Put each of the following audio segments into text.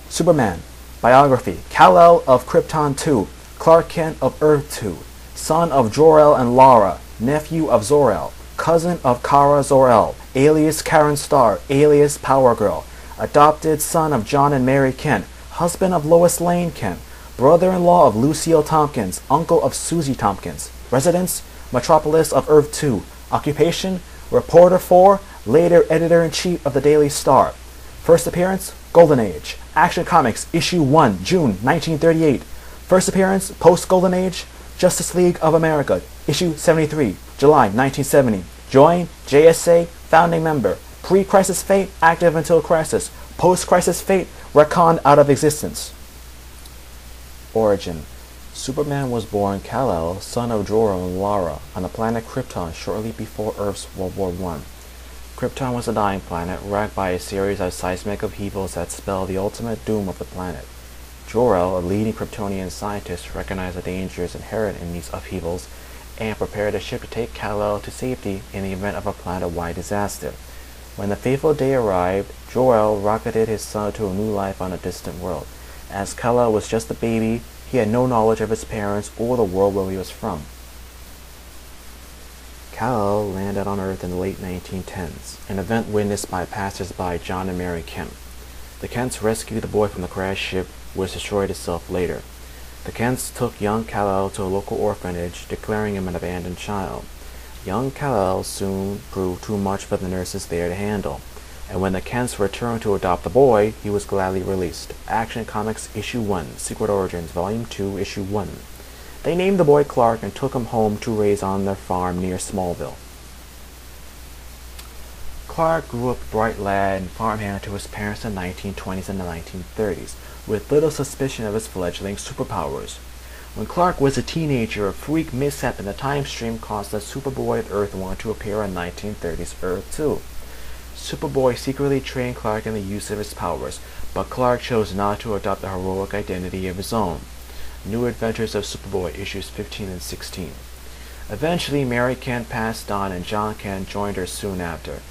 Superman. Biography. Kal-El of Krypton 2, Clark Kent of Earth 2, son of Jor-El and Lara, nephew of Zor-El, cousin of Kara Zor-El, alias Karen Starr, alias Power Girl, adopted son of John and Mary Kent, husband of Lois Lane Kent, brother-in-law of Lucille Tompkins, uncle of Susie Tompkins, residence, Metropolis of Earth 2, occupation, reporter for, later editor-in-chief of the Daily Star, first appearance, Golden Age, Action Comics, issue 1, June 1938, first appearance, post-Golden Age, Justice League of America, issue 73, July 1970, join, JSA, founding member, pre-Crisis Fate, active until Crisis, post-Crisis Fate, retconned out of existence. Origin. Superman was born Kal-El, son of Jor-El and Lara, on the planet Krypton shortly before Earth's World War I. Krypton was a dying planet, racked by a series of seismic upheavals that spelled the ultimate doom of the planet. Jor-El, a leading Kryptonian scientist, recognized the dangers inherent in these upheavals and prepared a ship to take Kal-El to safety in the event of a planet-wide disaster. When the fateful day arrived, Jor-El rocketed his son to a new life on a distant world. As Kal-El was just a baby, he had no knowledge of his parents or the world where he was from. Kal-El landed on Earth in the late 1910s, an event witnessed by passers-by John and Mary Kent. The Kents rescued the boy from the crashed ship, which destroyed itself later. The Kents took young Kal-El to a local orphanage, declaring him an abandoned child. Young Kal-El soon proved too much for the nurses there to handle, and when the Kents returned to adopt the boy, he was gladly released. Action Comics issue 1, Secret Origins, volume 2, issue 1. They named the boy Clark and took him home to raise on their farm near Smallville. Clark grew up a bright lad and farmhand to his parents in the 1920s and the 1930s, with little suspicion of his fledgling superpowers. When Clark was a teenager, a freak mishap in the time stream caused the Superboy of Earth 1 to appear on 1930s Earth 2. Superboy secretly trained Clark in the use of his powers, but Clark chose not to adopt a heroic identity of his own. New Adventures of Superboy, issues 15 and 16. Eventually, Mary Kent passed on and John Kent joined her soon after.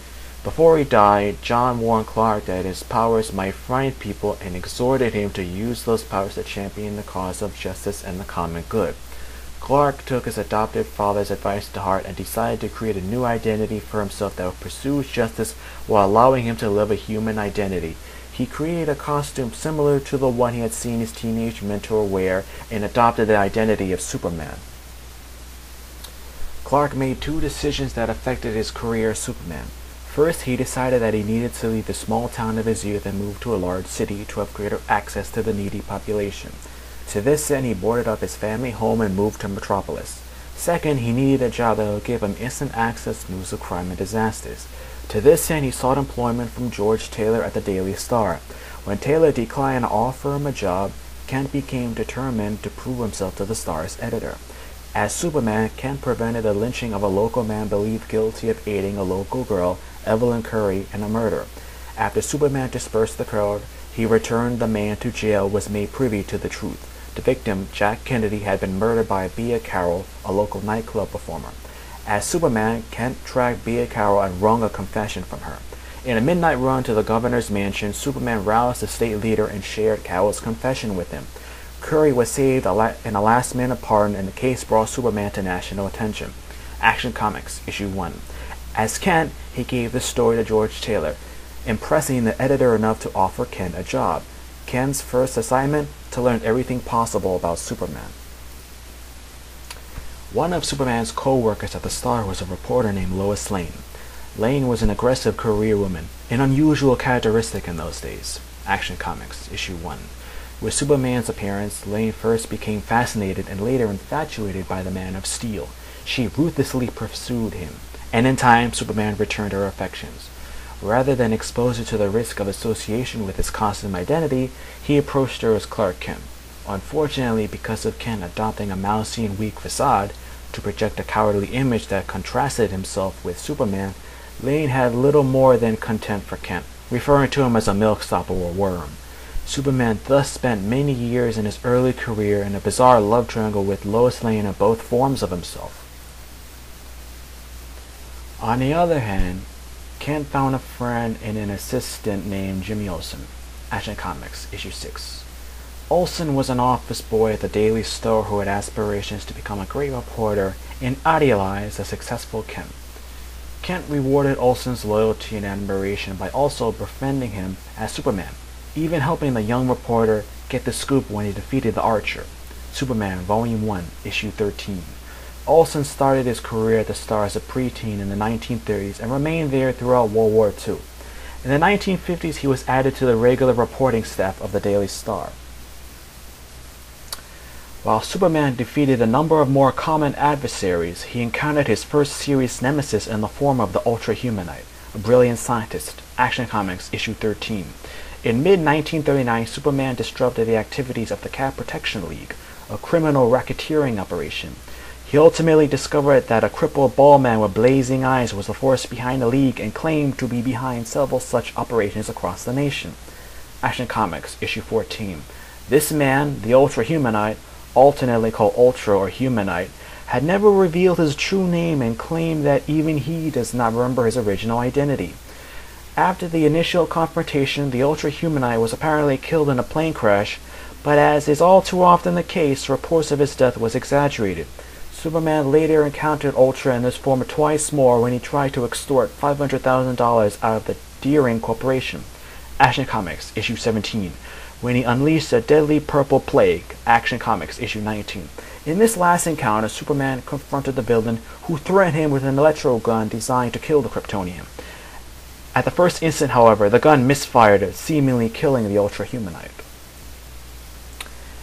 Before he died, John warned Clark that his powers might frighten people and exhorted him to use those powers to champion the cause of justice and the common good. Clark took his adopted father's advice to heart and decided to create a new identity for himself that would pursue justice while allowing him to live a human identity. He created a costume similar to the one he had seen his teenage mentor wear and adopted the identity of Superman. Clark made two decisions that affected his career as Superman. First, he decided that he needed to leave the small town of his youth and move to a large city to have greater access to the needy population. To this end, he boarded up his family home and moved to Metropolis. Second, he needed a job that would give him instant access to news of crime and disasters. To this end, he sought employment from George Taylor at the Daily Star. When Taylor declined to offer him a job, Kent became determined to prove himself to the Star's editor. As Superman, Kent prevented the lynching of a local man believed guilty of aiding a local girl, Evelyn Curry, in a murder. After Superman dispersed the crowd, he returned the man to jail was made privy to the truth. The victim, Jack Kennedy, had been murdered by Bea Carroll, a local nightclub performer. As Superman, Kent tracked Bea Carroll and wrung a confession from her. In a midnight run to the governor's mansion, Superman roused the state leader and shared Carroll's confession with him. Curry was saved in a last-minute pardon, and the case brought Superman to national attention. Action Comics, issue 1. As Kent, he gave the story to George Taylor, impressing the editor enough to offer Kent a job. Kent's first assignment? To learn everything possible about Superman. One of Superman's co-workers at the Star was a reporter named Lois Lane. Lane was an aggressive career woman, an unusual characteristic in those days. Action Comics, issue 1. With Superman's appearance, Lane first became fascinated and later infatuated by the Man of Steel. She ruthlessly pursued him, and in time, Superman returned her affections. Rather than expose her to the risk of association with his costume identity, he approached her as Clark Kent. Unfortunately, because of Kent adopting a mousy and weak facade to project a cowardly image that contrasted himself with Superman, Lane had little more than contempt for Kent, referring to him as a milksop or a worm. Superman thus spent many years in his early career in a bizarre love triangle with Lois Lane in both forms of himself. On the other hand, Kent found a friend and an assistant named Jimmy Olsen. Action Comics, issue 6. Olsen was an office boy at the Daily Star who had aspirations to become a great reporter and idealized a successful Kent. Kent rewarded Olsen's loyalty and admiration by also befriending him as Superman, even helping the young reporter get the scoop when he defeated the Archer. Superman, Volume 1, Issue 13. Olsen started his career at the Star as a preteen in the 1930s and remained there throughout World War II. In the 1950s, he was added to the regular reporting staff of the Daily Star. While Superman defeated a number of more common adversaries, he encountered his first serious nemesis in the form of the Ultra-Humanite, a brilliant scientist. Action Comics, Issue 13. In mid-1939, Superman disrupted the activities of the Cat Protection League, a criminal racketeering operation. He ultimately discovered that a crippled bald man with blazing eyes was the force behind the League and claimed to be behind several such operations across the nation. Action Comics, Issue 14. This man, the Ultra-Humanite, alternately called Ultra or Humanite, had never revealed his true name and claimed that even he does not remember his original identity. After the initial confrontation, the Ultra-Humanite was apparently killed in a plane crash, but as is all too often the case, reports of his death was exaggerated. Superman later encountered Ultra in this form twice more when he tried to extort $500,000 out of the Deering Corporation. Action Comics, Issue 17. When he unleashed a deadly purple plague. Action Comics, Issue 19. In this last encounter, Superman confronted the villain, who threatened him with an electro gun designed to kill the Kryptonian. At the first instant, however, the gun misfired, seemingly killing the Ultra-Humanite.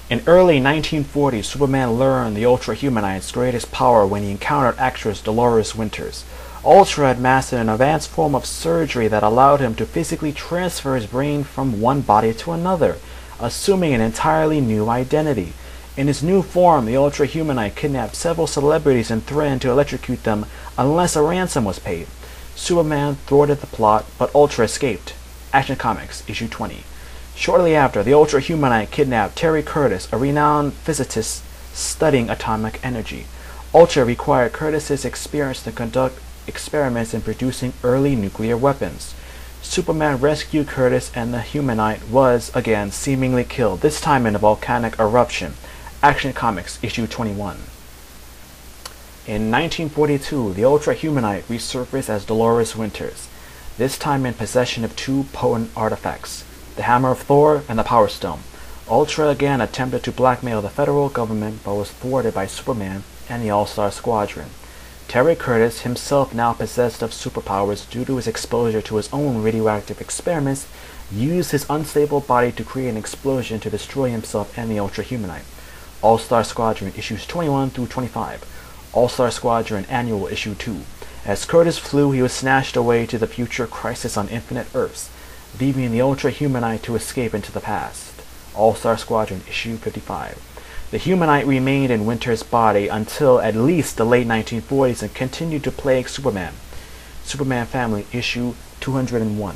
In early 1940s, Superman learned the Ultra-Humanite's greatest power when he encountered actress Dolores Winters. Ultra had mastered an advanced form of surgery that allowed him to physically transfer his brain from one body to another, assuming an entirely new identity. In his new form, the Ultra-Humanite kidnapped several celebrities and threatened to electrocute them unless a ransom was paid. Superman thwarted the plot, but Ultra escaped. Action Comics, Issue 20. Shortly after, the Ultra-Humanite kidnapped Terry Curtis, a renowned physicist studying atomic energy. Ultra required Curtis's experience to conduct experiments in producing early nuclear weapons. Superman rescued Curtis, and the Humanite was, again, seemingly killed, this time in a volcanic eruption. Action Comics, Issue 21. In 1942, the Ultra-Humanite resurfaced as Dolores Winters, this time in possession of two potent artifacts, the Hammer of Thor and the Power Stone. Ultra again attempted to blackmail the federal government, but was thwarted by Superman and the All-Star Squadron. Terry Curtis, himself now possessed of superpowers due to his exposure to his own radioactive experiments, used his unstable body to create an explosion to destroy himself and the Ultra-Humanite. All-Star Squadron, Issues 21 through 25. All-Star Squadron, Annual, Issue 2. As Curtis flew, he was snatched away to the future Crisis on Infinite Earths, leaving the Ultra-Humanite to escape into the past. All-Star Squadron, Issue 55. The Humanite remained in Winter's body until at least the late 1940s and continued to plague Superman. Superman Family, Issue 201.